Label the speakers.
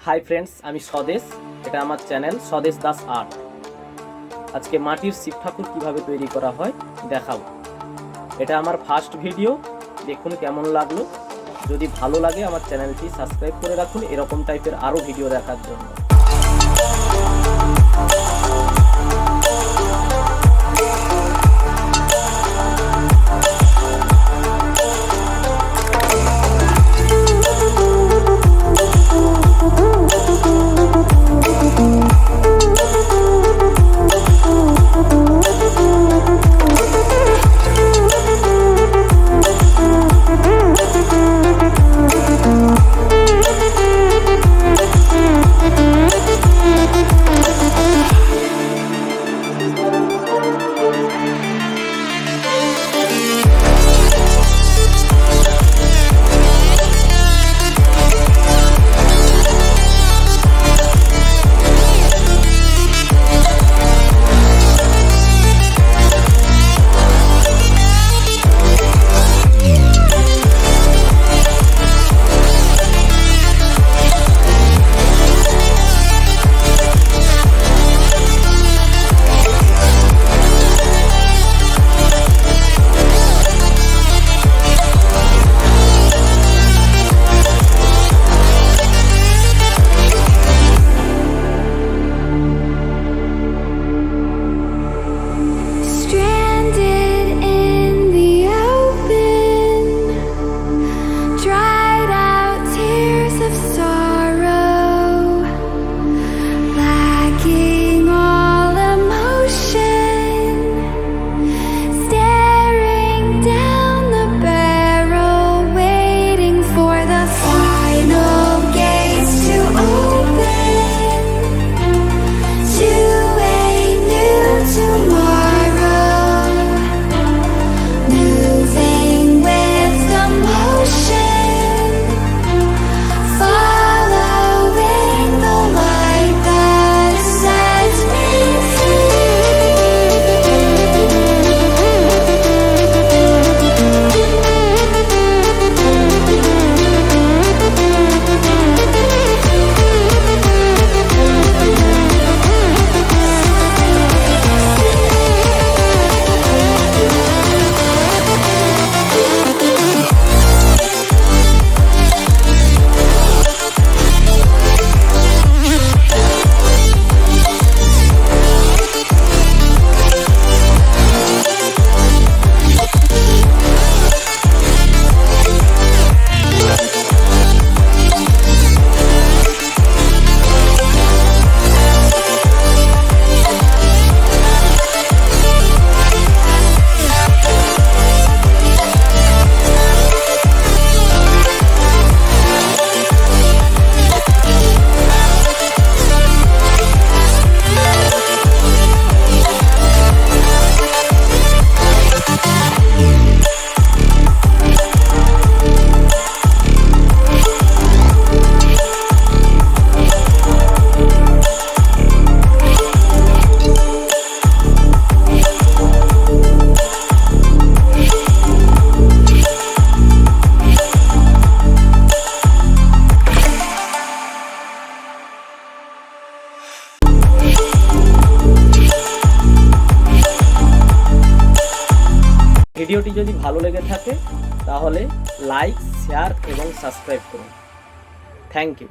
Speaker 1: Hi friends आमी स्वदेश এটা আমার চ্যানেল স্বদেশ দাস আর্ট। আজকে মাটির শিব ঠাকুর কিভাবে তৈরি করা হয় দেখাবো। এটা আমার ফার্স্ট ভিডিও, দেখুন কেমন লাগলো। যদি ভালো লাগে আমার চ্যানেলটি সাবস্ক্রাইব করে রাখুন এরকম টাইপের আরো ভিডিও দেখার জন্য। ভিডিওটি যদি ভালো লেগে থাকে তাহলে লাইক, শেয়ার এবং সাবস্ক্রাইব করুন। Thank you.